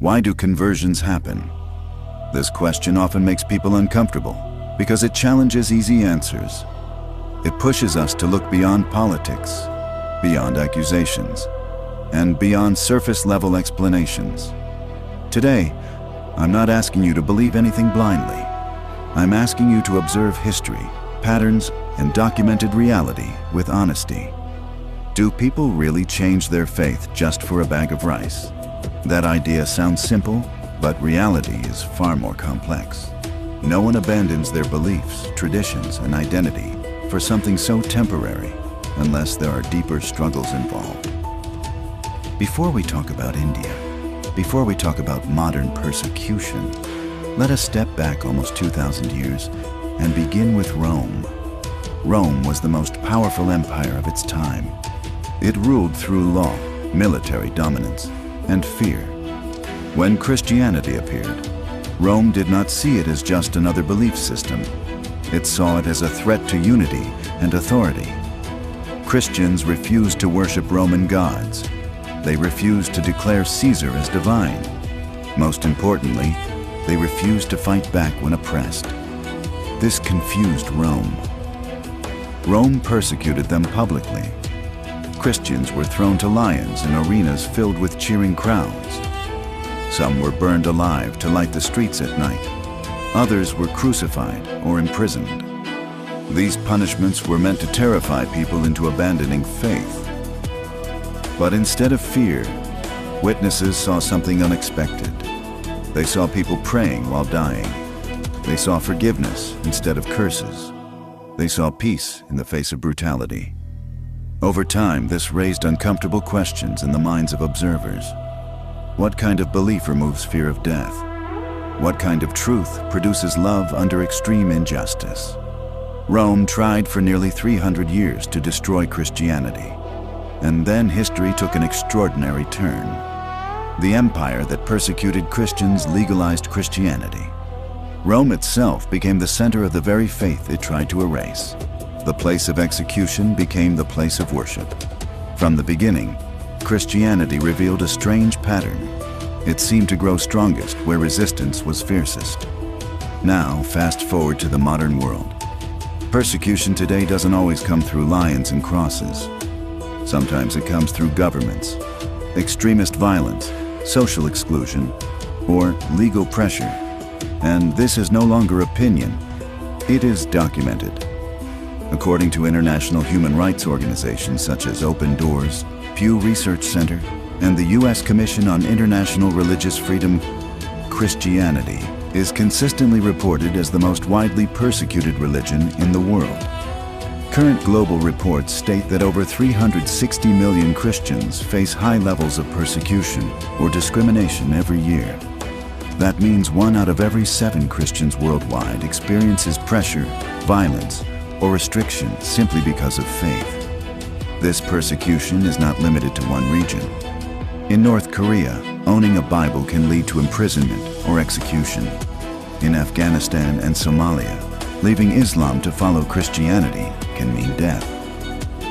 Why do conversions happen? This question often makes people uncomfortable because it challenges easy answers. It pushes us to look beyond politics, beyond accusations, and beyond surface-level explanations. Today, I'm not asking you to believe anything blindly. I'm asking you to observe history, patterns, and documented reality with honesty. Do people really change their faith just for a bag of rice? That idea sounds simple, but reality is far more complex. No one abandons their beliefs, traditions, and identity for something so temporary unless there are deeper struggles involved. Before we talk about India, before we talk about modern persecution, let us step back almost 2,000 years and begin with Rome. Rome was the most powerful empire of its time. It ruled through law, military dominance, and fear. When Christianity appeared, Rome did not see it as just another belief system. It saw it as a threat to unity and authority. Christians refused to worship Roman gods. They refused to declare Caesar as divine. Most importantly, they refused to fight back when oppressed. This confused Rome. Rome persecuted them publicly. Christians were thrown to lions in arenas filled with cheering crowds. Some were burned alive to light the streets at night. Others were crucified or imprisoned. These punishments were meant to terrify people into abandoning faith. But instead of fear, witnesses saw something unexpected. They saw people praying while dying. They saw forgiveness instead of curses. They saw peace in the face of brutality. Over time, this raised uncomfortable questions in the minds of observers. What kind of belief removes fear of death? What kind of truth produces love under extreme injustice? Rome tried for nearly 300 years to destroy Christianity. And then history took an extraordinary turn. The empire that persecuted Christians legalized Christianity. Rome itself became the center of the very faith it tried to erase. The place of execution became the place of worship. From the beginning, Christianity revealed a strange pattern. It seemed to grow strongest where resistance was fiercest. Now, fast forward to the modern world. Persecution today doesn't always come through lions and crosses. Sometimes it comes through governments, extremist violence, social exclusion, or legal pressure. And this is no longer opinion, it is documented. According to international human rights organizations such as Open Doors, Pew Research Center, and the U.S. Commission on International Religious Freedom, Christianity is consistently reported as the most widely persecuted religion in the world. Current global reports state that over 360 million Christians face high levels of persecution or discrimination every year. That means 1 out of every 7 Christians worldwide experiences pressure, violence, or restriction simply because of faith. This persecution is not limited to one region. In North Korea, owning a Bible can lead to imprisonment or execution. In Afghanistan and Somalia, leaving Islam to follow Christianity can mean death.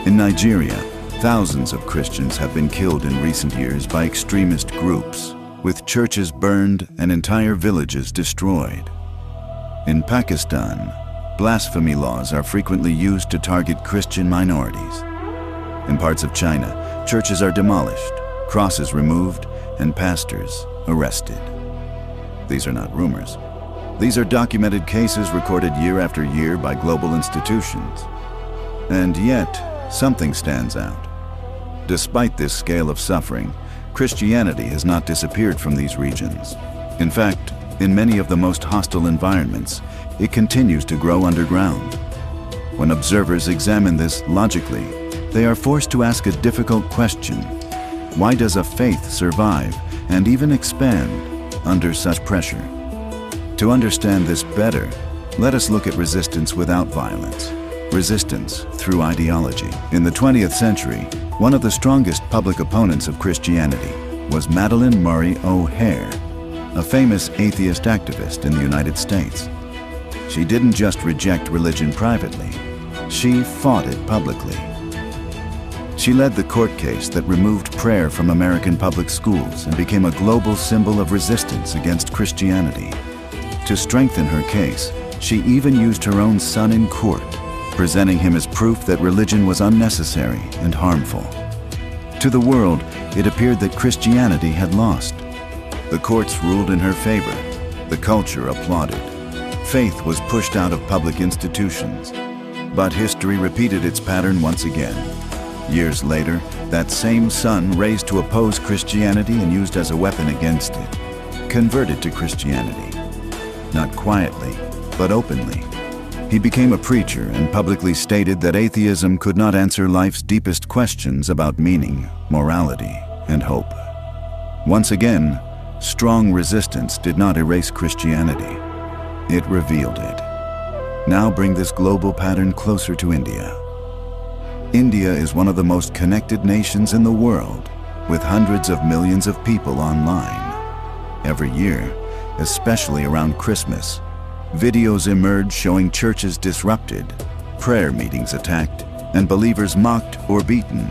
In Nigeria, thousands of Christians have been killed in recent years by extremist groups, with churches burned and entire villages destroyed. In Pakistan, blasphemy laws are frequently used to target Christian minorities. In parts of China, churches are demolished, crosses removed, and pastors arrested. These are not rumors. These are documented cases recorded year after year by global institutions. And yet, something stands out. Despite this scale of suffering, Christianity has not disappeared from these regions. In fact, in many of the most hostile environments, it continues to grow underground. When observers examine this logically, they are forced to ask a difficult question. Why does a faith survive and even expand under such pressure? To understand this better, let us look at resistance without violence. Resistance through ideology. In the 20th century, one of the strongest public opponents of Christianity was Madalyn Murray O'Hair, a famous atheist activist in the United States. She didn't just reject religion privately, she fought it publicly. She led the court case that removed prayer from American public schools and became a global symbol of resistance against Christianity. To strengthen her case, she even used her own son in court, presenting him as proof that religion was unnecessary and harmful. To the world, it appeared that Christianity had lost. The courts ruled in her favor. The culture applauded. Faith was pushed out of public institutions. But history repeated its pattern once again. Years later, that same son raised to oppose Christianity and used as a weapon against it, converted to Christianity. Not quietly, but openly. He became a preacher and publicly stated that atheism could not answer life's deepest questions about meaning, morality, and hope. Once again, strong resistance did not erase Christianity. It revealed it. Now bring this global pattern closer to India. India is one of the most connected nations in the world, with hundreds of millions of people online. Every year, especially around Christmas, videos emerge showing churches disrupted, prayer meetings attacked, and believers mocked or beaten.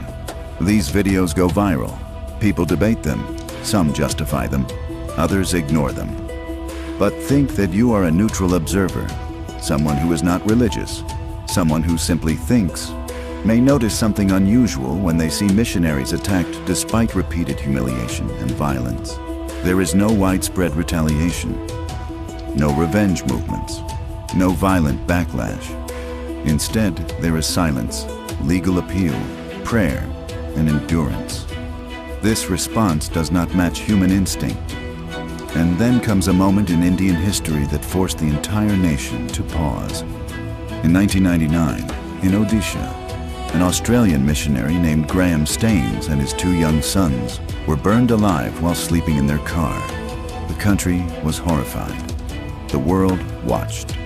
These videos go viral. People debate them. Some justify them. Others ignore them. But think that you are a neutral observer, someone who is not religious, someone who simply thinks, may notice something unusual when they see missionaries attacked despite repeated humiliation and violence. There is no widespread retaliation, no revenge movements, no violent backlash. Instead, there is silence, legal appeal, prayer, and endurance. This response does not match human instinct. And then comes a moment in Indian history that forced the entire nation to pause. In 1999, in Odisha, an Australian missionary named Graham Staines and his 2 young sons were burned alive while sleeping in their car. The country was horrified. The world watched.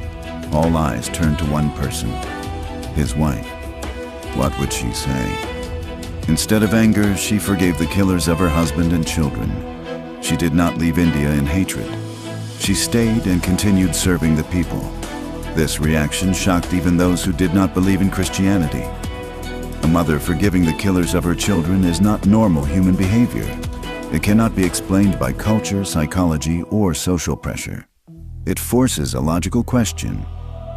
All eyes turned to one person, his wife. What would she say? Instead of anger, she forgave the killers of her husband and children. She did not leave India in hatred. She stayed and continued serving the people. This reaction shocked even those who did not believe in Christianity. A mother forgiving the killers of her children is not normal human behavior. It cannot be explained by culture, psychology, or social pressure. It forces a logical question.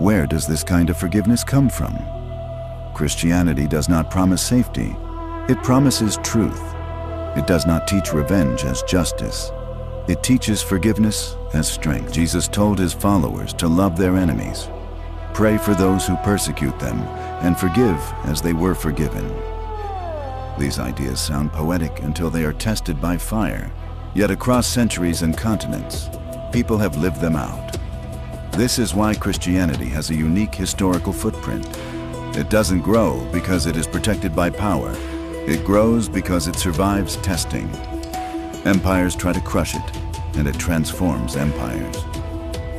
Where does this kind of forgiveness come from? Christianity does not promise safety. It promises truth. It does not teach revenge as justice. It teaches forgiveness as strength. Jesus told his followers to love their enemies, pray for those who persecute them, and forgive as they were forgiven. These ideas sound poetic until they are tested by fire. Yet across centuries and continents, people have lived them out. This is why Christianity has a unique historical footprint. It doesn't grow because it is protected by power. It grows because it survives testing. Empires try to crush it, and it transforms empires.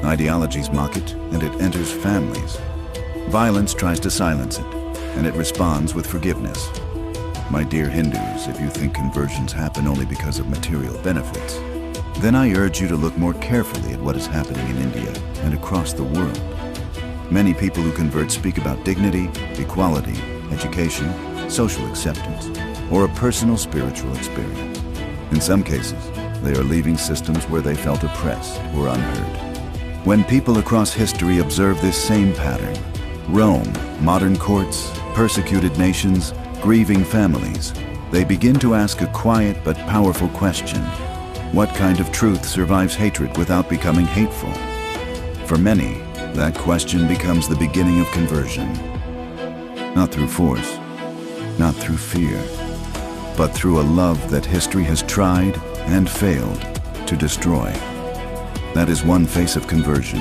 Ideologies mock it, and it enters families. Violence tries to silence it, and it responds with forgiveness. My dear Hindus, if you think conversions happen only because of material benefits, then I urge you to look more carefully at what is happening in India and across the world. Many people who convert speak about dignity, equality, education, social acceptance, or a personal spiritual experience. In some cases, they are leaving systems where they felt oppressed or unheard. When people across history observe this same pattern, Rome, modern courts, persecuted nations, grieving families, they begin to ask a quiet but powerful question. What kind of truth survives hatred without becoming hateful? For many, that question becomes the beginning of conversion. Not through force, not through fear, but through a love that history has tried and failed to destroy. That is one face of conversion.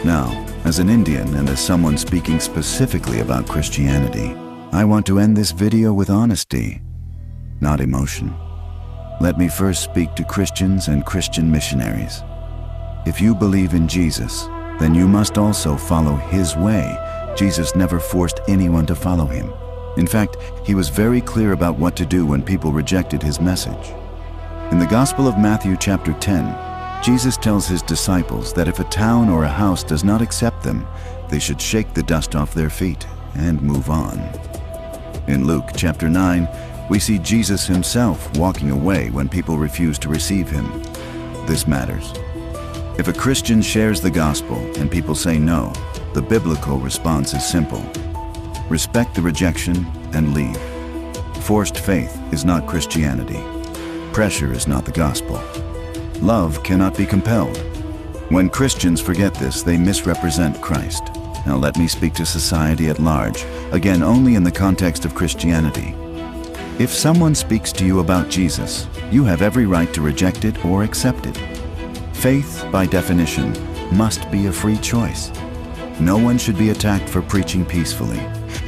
Now, as an Indian and as someone speaking specifically about Christianity, I want to end this video with honesty, not emotion. Let me first speak to Christians and Christian missionaries. If you believe in Jesus, then you must also follow his way. Jesus never forced anyone to follow him. In fact, he was very clear about what to do when people rejected his message. In the Gospel of Matthew chapter 10, Jesus tells his disciples that if a town or a house does not accept them, they should shake the dust off their feet and move on. In Luke chapter 9, we see Jesus himself walking away when people refuse to receive him. This matters. If a Christian shares the gospel and people say no, the biblical response is simple. Respect the rejection and leave. Forced faith is not Christianity. Pressure is not the gospel. Love cannot be compelled. When Christians forget this, they misrepresent Christ. Now let me speak to society at large, again only in the context of Christianity. If someone speaks to you about Jesus, you have every right to reject it or accept it. Faith, by definition, must be a free choice. No one should be attacked for preaching peacefully,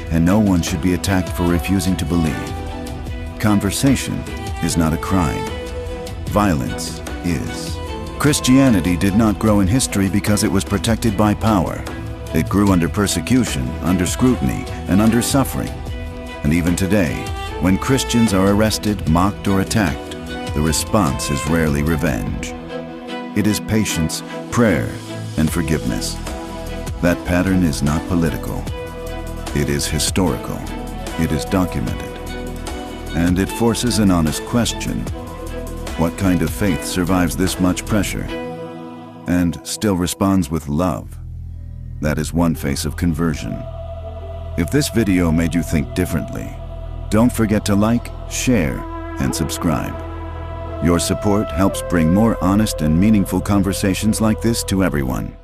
and no one should be attacked for refusing to believe. Conversation is not a crime. Violence is. Christianity did not grow in history because it was protected by power. It grew under persecution, under scrutiny, and under suffering. And even today, when Christians are arrested, mocked, or attacked, the response is rarely revenge. It is patience, prayer, and forgiveness. That pattern is not political. It is historical. It is documented. And it forces an honest question. What kind of faith survives this much pressure and still responds with love? That is one face of conversion. If this video made you think differently, don't forget to like, share, and subscribe. Your support helps bring more honest and meaningful conversations like this to everyone.